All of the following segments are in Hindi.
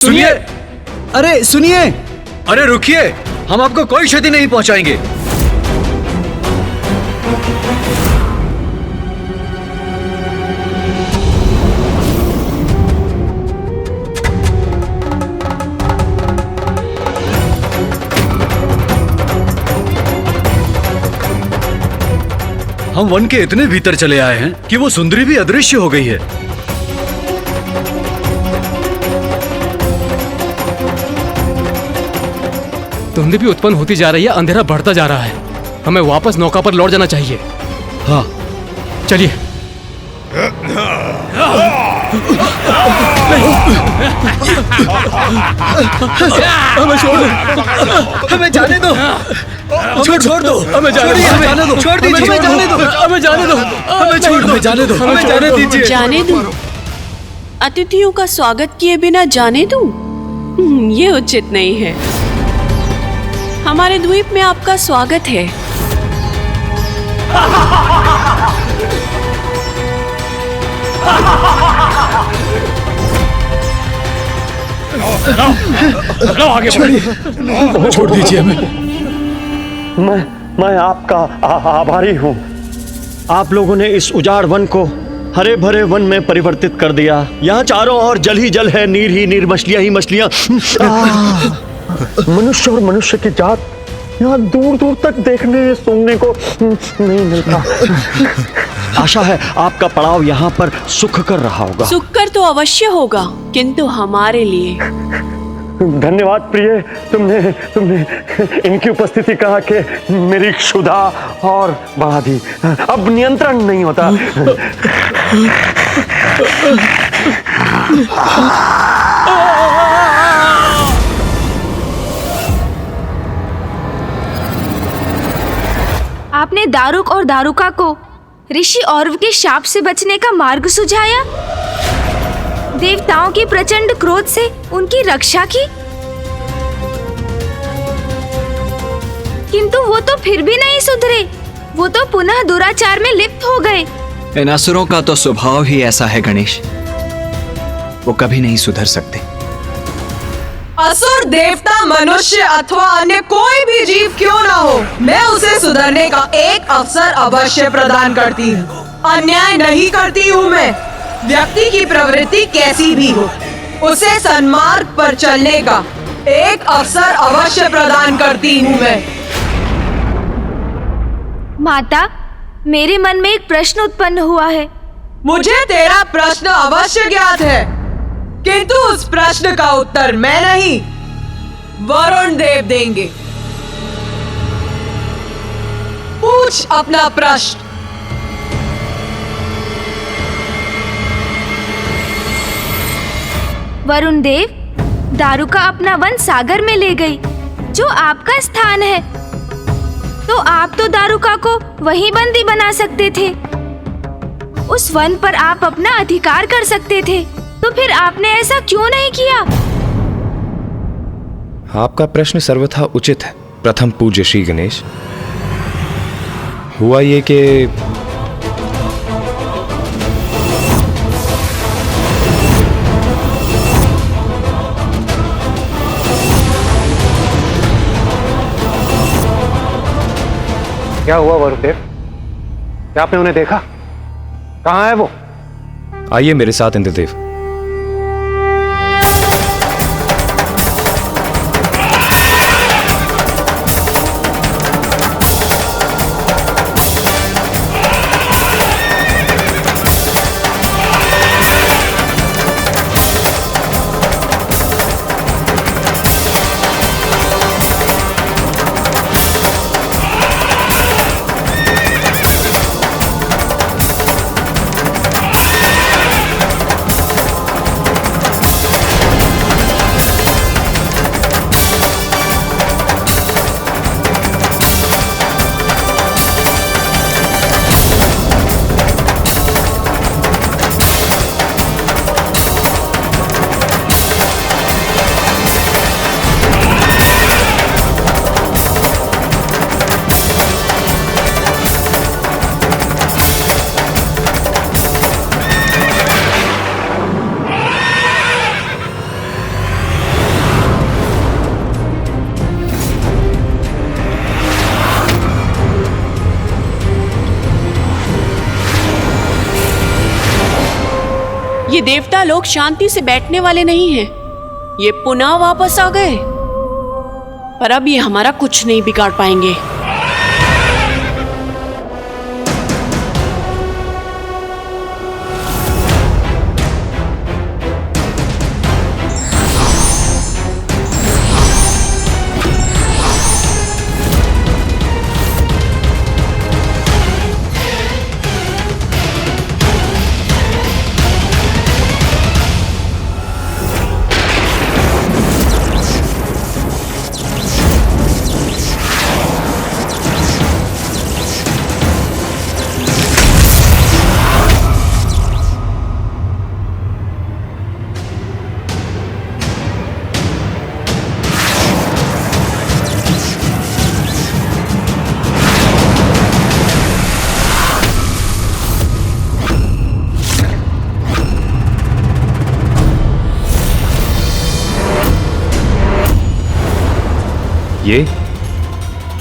सुनिए, अरे सुनिए, अरे रुकिए, हम आपको कोई क्षति नहीं पहुंचाएंगे। हम वन के इतने भीतर चले आए हैं कि वो सुंदरी भी अदृश्य हो गई है। धुंध भी उत्पन्न होती जा रही है, अंधेरा बढ़ता जा रहा है। हमें वापस नौका पर लौट जाना चाहिए। हाँ, चलिए। हमें छोड़ दो, हमें जाने दो, छोड़ दो, हमें जाने दो, छोड़ दीजिए, हमें जाने दो, हमें जाने दो, हमें छोड़ दो, हमें जाने दो, हमें जाने दीजिए। जाने दूं? अतिथियों का स्वागत किए बिना जाने दूं? ये उचित नहीं है। हमारे द्वीप में आपका स्वागत है। छोड़ दीजिए हमें। मैं आपका आभारी हूँ। आप लोगों ने इस उजाड़ वन को हरे भरे वन में परिवर्तित कर दिया। यहाँ चारों ओर जल ही जल है, नीर ही नीर, मछलियाँ ही मछलियाँ। मनुष्य और मनुष्य की जात यहाँ दूर दूर तक देखने सुनने को नहीं मिलता। आशा है आपका पड़ाव यहाँ पर सुख कर रहा होगा। सुख कर तो अवश्य होगा, किंतु हमारे लिए। धन्यवाद प्रिय, तुमने इनकी उपस्थिति कहा कि मेरी क्षुधा और बढ़ा दी। अब नियंत्रण नहीं होता। आपने दारुक और दारुका को ऋषि औरव के शाप से बचने का मार्ग सुझाया, देवताओं के प्रचंड क्रोध से उनकी रक्षा की, किंतु वो तो फिर भी नहीं सुधरे। वो तो पुनः दुराचार में लिप्त हो गए। इन असुरों का तो स्वभाव ही ऐसा है गणेश, वो कभी नहीं सुधर सकते। असुर, देवता, मनुष्य अथवा अन्य कोई भी जीव क्यों ना हो, मैं उसे सुधरने का एक अवसर अवश्य प्रदान करती हूँ। अन्याय नहीं करती हूँ मैं। व्यक्ति की प्रवृत्ति कैसी भी हो, उसे सन्मार्ग पर चलने का एक अवसर अवश्य प्रदान करती हूँ मैं। माता, मेरे मन में एक प्रश्न उत्पन्न हुआ है। मुझे तेरा प्रश्न अवश्य ज्ञात है, किंतु उस प्रश्न का उत्तर मैं नहीं, वरुण देव देंगे। पूछ अपना प्रश्न। वरुण देव, दारुका अपना वन सागर में ले गई, जो आपका स्थान है। तो आप तो दारुका को वहीं बंदी बना सकते थे। उस वन पर आप अपना अधिकार कर सकते थे, तो फिर आपने ऐसा क्यों नहीं किया? आपका प्रश्न सर्वथा उचित है प्रथम पूज्य श्री गणेश। हुआ ये कि क्या हुआ वरुण देव? क्या आपने उन्हें देखा? कहाँ है वो? आइए मेरे साथ इंद्रदेव। ये देवता लोग शांति से बैठने वाले नहीं हैं। ये पुनः वापस आ गए, पर अब ये हमारा कुछ नहीं बिगाड़ पाएंगे।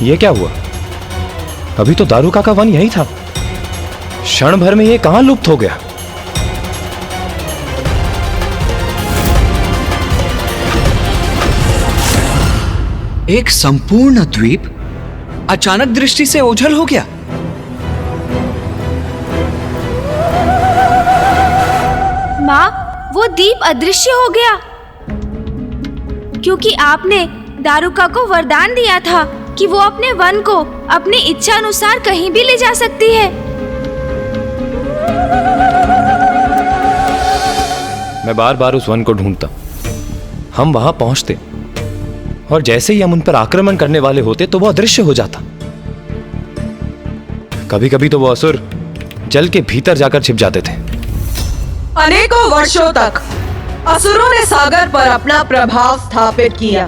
ये क्या हुआ? अभी तो दारुका का वन यही था। क्षण भर में ये कहां लुप्त हो गया? एक संपूर्ण द्वीप अचानक दृष्टि से ओझल हो गया। माँ, वो दीप अदृश्य हो गया क्योंकि आपने दारुका को वरदान दिया था कि वो अपने वन को अपनी इच्छा अनुसार कहीं भी ले जा सकती है। मैं बार बार उस वन को ढूंढता। हम वहां पहुंचते और जैसे ही हम उन पर आक्रमण करने वाले होते तो वो अदृश्य हो जाता। कभी कभी तो वो असुर जल के भीतर जाकर छिप जाते थे। अनेकों वर्षों तक असुरों ने सागर पर अपना प्रभाव स्थापित किया।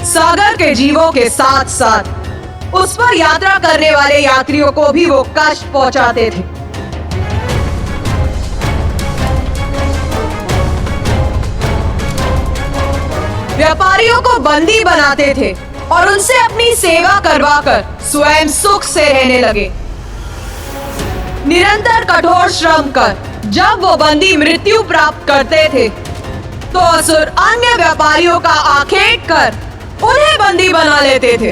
सागर के जीवों के साथ साथ उस पर यात्रा करने वाले यात्रियों को भी वो कष्ट पहुंचाते थे। व्यापारियों को बंदी बनाते थे और उनसे अपनी सेवा करवाकर स्वयं सुख से रहने लगे। निरंतर कठोर श्रम कर जब वो बंदी मृत्यु प्राप्त करते थे तो असुर अन्य व्यापारियों का आखेट कर उन्हें बंदी बना लेते थे।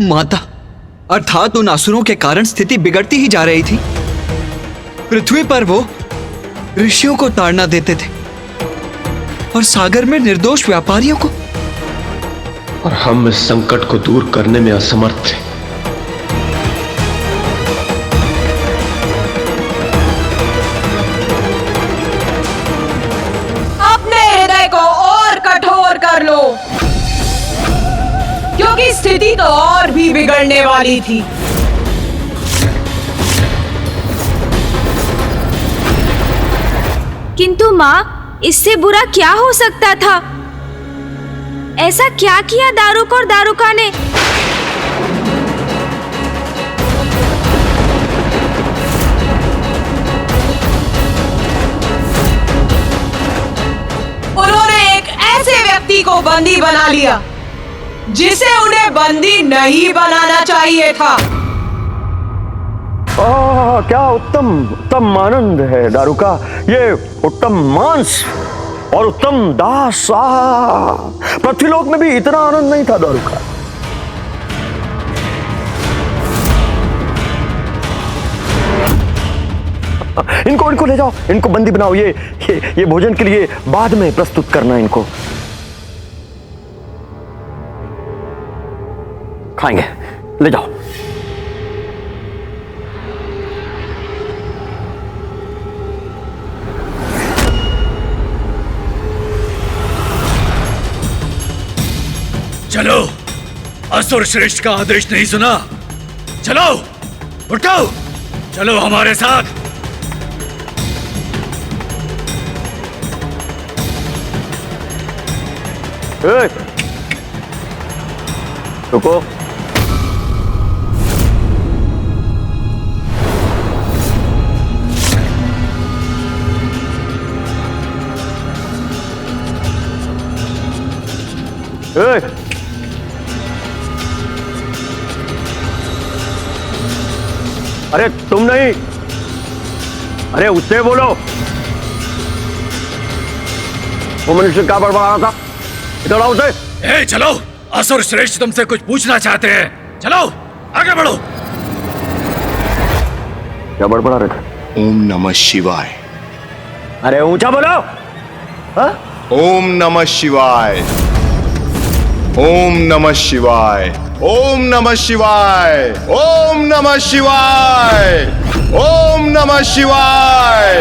माता, अर्थात उन असुरों के कारण स्थिति बिगड़ती ही जा रही थी। पृथ्वी पर वो ऋषियों को ताड़ना देते थे और सागर में निर्दोष व्यापारियों को। और हम इस संकट को दूर करने में असमर्थ थे। अपने हृदय को और कठोर कर लो, क्योंकि स्थिति तो और भी बिगड़ने वाली थी। किंतु माँ, इससे बुरा क्या हो सकता था? ऐसा क्या किया दारुक और दारुका ने? उन्होंने एक ऐसे व्यक्ति को बंदी बना लिया जिसे उन्हें बंदी नहीं बनाना चाहिए था। क्या उत्तम आनंद है दारुका। ये उत्तम मांस और उत्तम दास। पृथ्वीलोक में भी इतना आनंद नहीं था दारुका। इनको ले जाओ, इनको बंदी बनाओ। ये भोजन के लिए बाद में प्रस्तुत करना। इनको खाएंगे, ले जाओ। चलो, असुर श्रेष्ठ का आदेश नहीं सुना? चलो, उठो, चलो हमारे साथ। रुको। ए! अरे तुम नहीं, अरे उससे बोलो। वो मनुष्य क्या बड़बड़ा रहा था? इधर आओ उसे। ए चलो, असुर श्रेष्ठ तुमसे कुछ पूछना चाहते हैं। चलो आगे बढ़ो। क्या बड़बड़ा रहे थे? ओम नमः शिवाय। अरे ऊंचा बोलो। हाँ? ओम नमः शिवाय। ओम नमः शिवाय। ओम नमः शिवाय। ओम नमः शिवाय। ओम नमः शिवाय।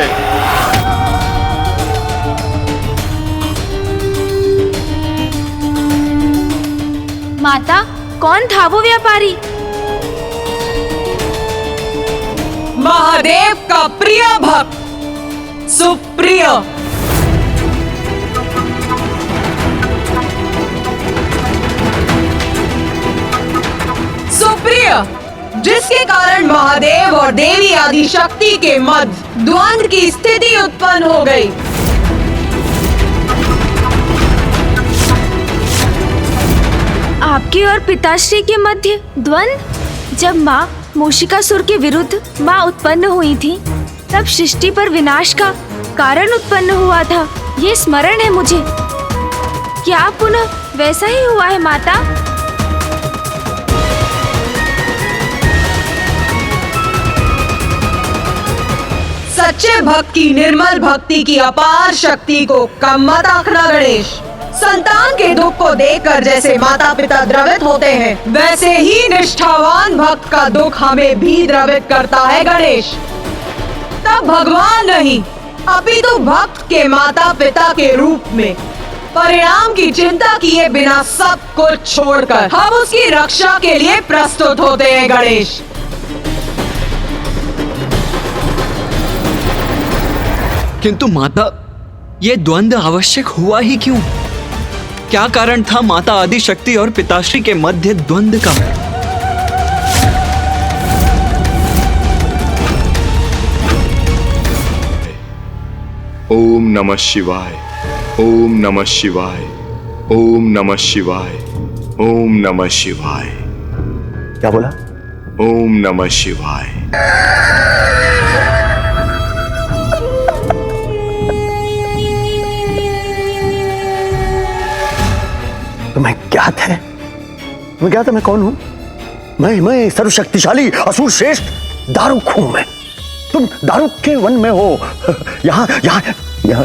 माता, कौन था वो व्यापारी? महादेव का प्रिय भक्त सुप्रिय। सुप्रिय, जिसके कारण महादेव और देवी आदि शक्ति के मध्य द्वंद्व की स्थिति उत्पन्न हो गई। आपके और पिताश्री के मध्य द्वंद्व? जब माँ मूषिकासुर के विरुद्ध माँ उत्पन्न हुई थी, तब सृष्टि पर विनाश का कारण उत्पन्न हुआ था। ये स्मरण है मुझे। क्या पुनः वैसा ही हुआ है माता? सच्चे भक्त की निर्मल भक्ति की अपार शक्ति को कम मत आंकना गणेश। संतान के दुख को देखकर जैसे माता पिता द्रवित होते हैं, वैसे ही निष्ठावान भक्त का दुख हमें भी द्रवित करता है गणेश। तब भगवान नहीं, अपितु भक्त के माता पिता के रूप में परिणाम की चिंता किए बिना सब कुछ छोड़कर हम उसकी रक्षा के लिए प्रस्तुत होते हैं गणेश। किंतु माता, ये द्वंद्व आवश्यक हुआ ही क्यों? क्या कारण था माता आदि शक्ति और पिताश्री के मध्य द्वंद्व का? ओम नमः शिवाय। ओम नमः शिवाय। ओम नमः शिवाय। ओम नमः शिवाय। क्या बोला? ओम नमः शिवाय। तुम्हें ज्ञात है? तुम्हें ज्ञात है मैं कौन हूं? मैं सर्वशक्तिशाली असुर श्रेष्ठ दारुक हूं मैं। तुम दारुक के वन में हो। यहाँ यहाँ यहाँ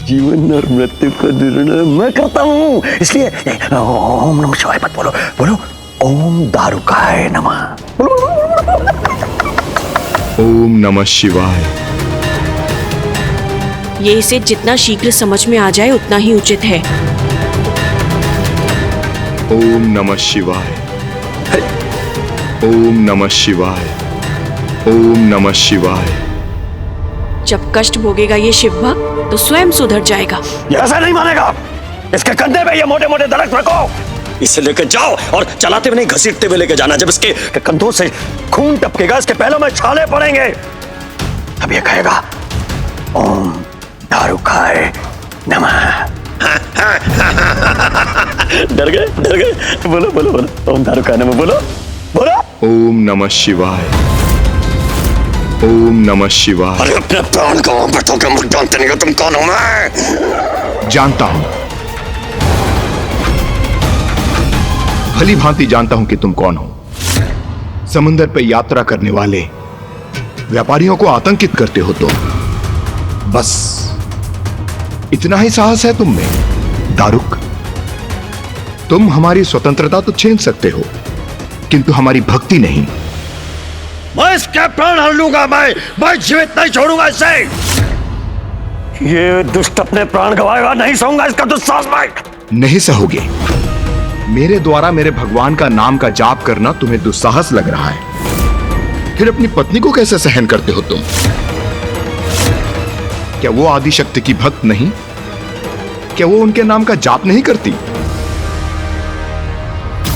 जीवन और मृत्यु का निर्णय मैं करता हूं। इसलिए ओम नमः शिवाय मत बोलो, बोलो ओम दारुकाय नमः। ओम नमः शिवाय। ये इसे जितना शीघ्र समझ में आ जाए उतना ही उचित है। ओम नमः शिवाय। ओम नमः शिवाय। ओम नमः शिवाय। जब कष्ट भोगेगा ये शिव भक्त तो स्वयं सुधर जाएगा। ये ऐसा नहीं मानेगा। इसके कंधे पे ये मोटे मोटे दरख्त रखो, इसे लेके जाओ और चलाते हुए नहीं घसीटते हुए लेके जाना। जब इसके कंधों से खून टपकेगा, इसके पैरों में छाले पड़ेंगे, तब ये कहेगा ओम दारुकाय नमः। डर गए? बोलो बोलो बोलो ओम दारुकाय नमः बोलो बोलो। ओम नमः शिवाय। ओम नमः शिवाय। अरे अपने प्राण को बैठो के मुझे जानते नहीं हो तुम कौन हो? मैं जानता हूं, भली भांति जानता हूं कि तुम कौन हो। समुद्र पर यात्रा करने वाले व्यापारियों को आतंकित करते हो तुम। बस इतना ही साहस है तुम में दारुक। तुम हमारी स्वतंत्रता तो छीन सकते हो, किंतु हमारी भक्ति नहीं। मैं इसके प्राण हर लूंगा। मैं जीवित नहीं छोड़ूंगा इसे। ये दुष्ट अपने प्राण गवाएगा, नहीं सहूंगा इसका दुस्साहस मैं। नहीं सहोगे। मेरे द्वारा मेरे भगवान का नाम का जाप करना तुम्हें दुस्साहस लग रहा है, फिर अपनी पत्नी को कैसे सहन करते हो तुम? क्या वो आदिशक्ति की भक्त नहीं? क्या वो उनके नाम का जाप नहीं करती?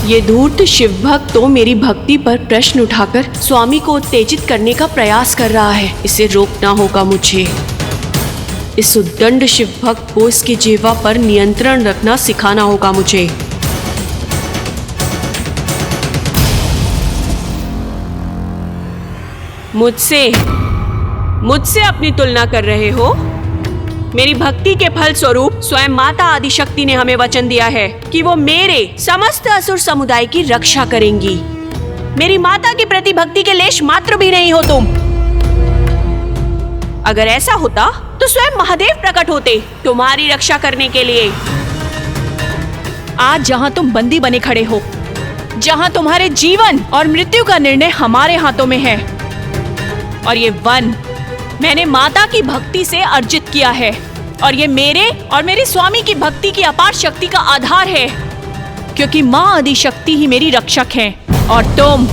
ये धूर्त शिव भक्त तो मेरी भक्ति पर प्रश्न उठाकर स्वामी को उत्तेजित करने का प्रयास कर रहा है। इसे रोकना होगा मुझे। इस उद्दंड शिव भक्त को इसके जिह्वा पर नियंत्रण रखना सिखाना होगा मुझे। मुझसे अपनी तुलना कर रहे हो? मेरी भक्ति के फल स्वरूप स्वयं माता आदिशक्ति ने हमें वचन दिया है कि वो मेरे समस्त असुर समुदाय की रक्षा करेंगी। मेरी माता के प्रति भक्ति के लेश मात्र भी नहीं हो तुम। अगर ऐसा होता तो स्वयं महादेव प्रकट होते तुम्हारी रक्षा करने के लिए। आज जहां तुम बंदी बने खड़े हो, जहां तुम्हारे जीवन और मृत्यु का निर्णय हमारे हाथों में है, और ये वन मैंने माता की भक्ति से अर्जित किया है, और ये मेरे और मेरे स्वामी की भक्ति की अपार शक्ति का आधार है, क्योंकि माँ आदिशक्ति ही मेरी रक्षक है और तुम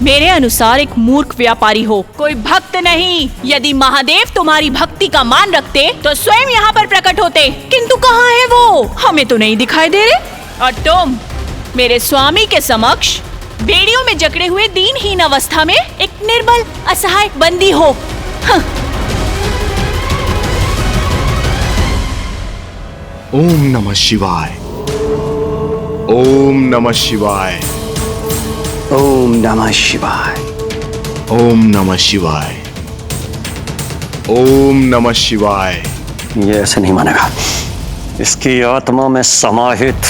मेरे अनुसार एक मूर्ख व्यापारी हो, कोई भक्त नहीं। यदि महादेव तुम्हारी भक्ति का मान रखते तो स्वयं यहाँ पर प्रकट होते, किंतु कहाँ है वो? हमें तो नहीं दिखाई दे रहे। और तुम मेरे स्वामी के समक्ष बेड़ियों में जकड़े हुए दीनहीन अवस्था में एक निर्बल असहाय बंदी हो। ओम नमः शिवाय। ओम नमः शिवाय। ओम नमः शिवाय। ओम नमः शिवाय। ओम नमः शिवाय। ये ऐसे नहीं मानेगा। इसकी आत्मा में समाहित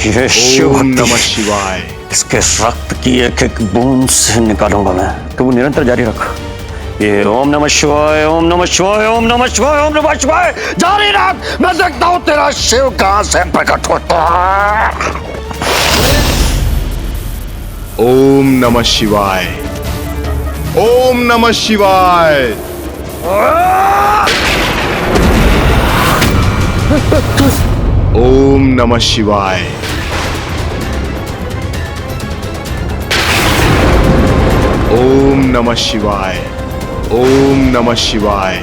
ये शिव ओम भक्ति, नमः शिवाय। इसके रक्त की एक एक बूंद से निकालूंगा मैं। तो वो निरंतर जारी रख। ये ओम नमः शिवाय, ओम नमः शिवाय, ओम नमः शिवाय, ओम नमः शिवाय जारी रख। मैं देखता हूं तेरा शिव कहां से प्रकट होता है। ओम नमः शिवाय। ओम नमः शिवाय। ओम नमः शिवाय। ओम नमः शिवाय। ओम नमः शिवाय।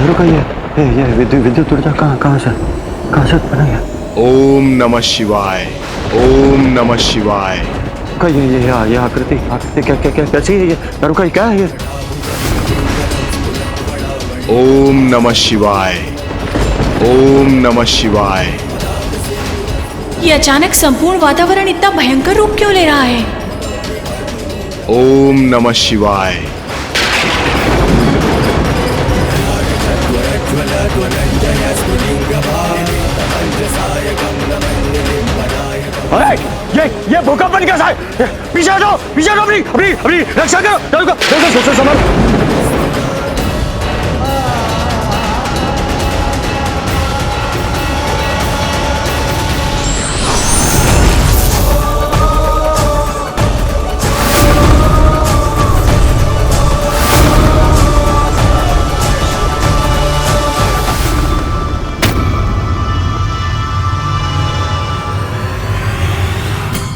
रुको, ये विद्युत ऊर्जा कहां से बना है? ओम नमः शिवाय। ओम नमः शिवाय। ये आकृति क्या कैसी है ये? रुको, क्या है ये? ओम नमः शिवाय। ओम नमः शिवाय। ये अचानक संपूर्ण वातावरण इतना भयंकर रूप क्यों ले रहा है? ओम नमः शिवाय। ये भूकंप कैसा है? पीछे हटो, अपनी रक्षा करो। रुको, संभल।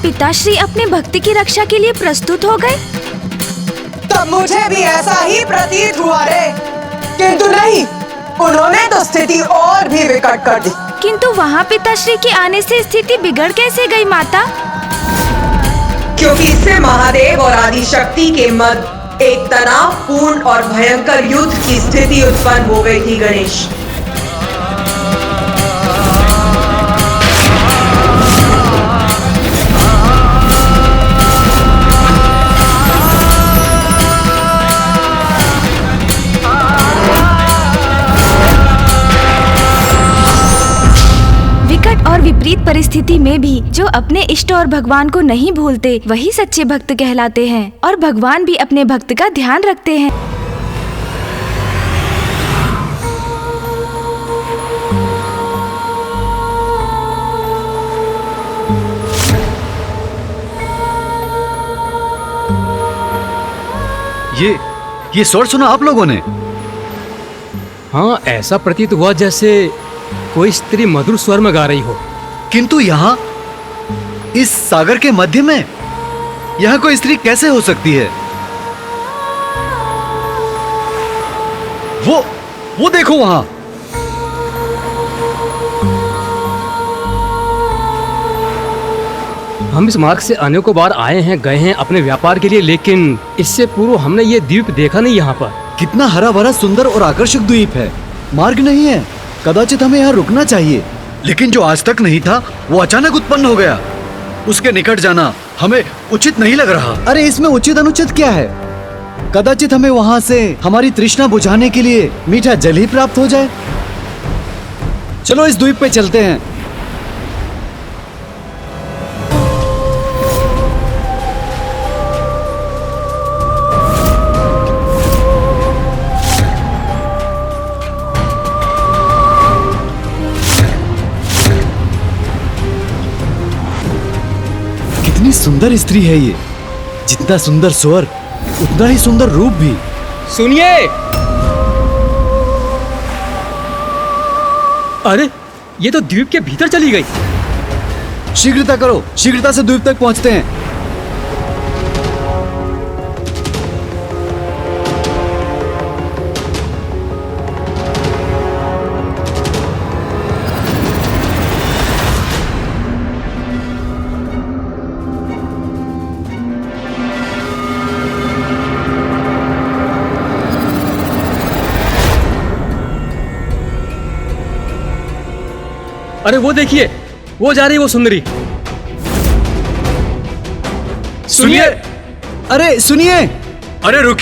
पिताश्री अपने भक्ति की रक्षा के लिए प्रस्तुत हो गए। तब मुझे भी ऐसा ही प्रतीत हुआ रे, किंतु नहीं, उन्होंने तो स्थिति और भी विकट कर दी। किंतु वहाँ पिताश्री के आने से स्थिति बिगड़ कैसे गई माता? क्योंकि इससे महादेव और आदिशक्ति के मध्य एक तनावपूर्ण और भयंकर युद्ध की स्थिति उत्पन्न हो गई थी गणेश। और विपरीत परिस्थिति में भी जो अपने इष्ट और भगवान को नहीं भूलते वही सच्चे भक्त कहलाते हैं, और भगवान भी अपने भक्त का ध्यान रखते हैं। ये स्वर सुना आप लोगों ने? हाँ, ऐसा प्रतीत हुआ जैसे कोई स्त्री मधुर स्वर में गा रही हो। किंतु यहाँ इस सागर के मध्य में यहाँ कोई स्त्री कैसे हो सकती है? वो देखो वहां। हम इस मार्ग से अनेकों बार आए हैं, गए हैं अपने व्यापार के लिए, लेकिन इससे पूर्व हमने ये द्वीप देखा नहीं। यहाँ पर कितना हरा भरा सुंदर और आकर्षक द्वीप है। मार्ग नहीं है, कदाचित हमें यहाँ रुकना चाहिए। लेकिन जो आज तक नहीं था वो अचानक उत्पन्न हो गया। उसके निकट जाना हमें उचित नहीं लग रहा। अरे इसमें उचित अनुचित क्या है? कदाचित हमें वहां से हमारी तृष्णा बुझाने के लिए मीठा जल ही प्राप्त हो जाए। चलो इस द्वीप पे चलते हैं। कितनी सुंदर स्त्री है ये। जितना सुंदर स्वर उतना ही सुंदर रूप भी। सुनिए। अरे ये तो द्वीप के भीतर चली गई। शीघ्रता करो, शीघ्रता से द्वीप तक पहुंचते हैं। अरे वो देखिए, वो जा रही वो सुंदरी। सुनिए, अरे सुनिए, अरे रुकिए।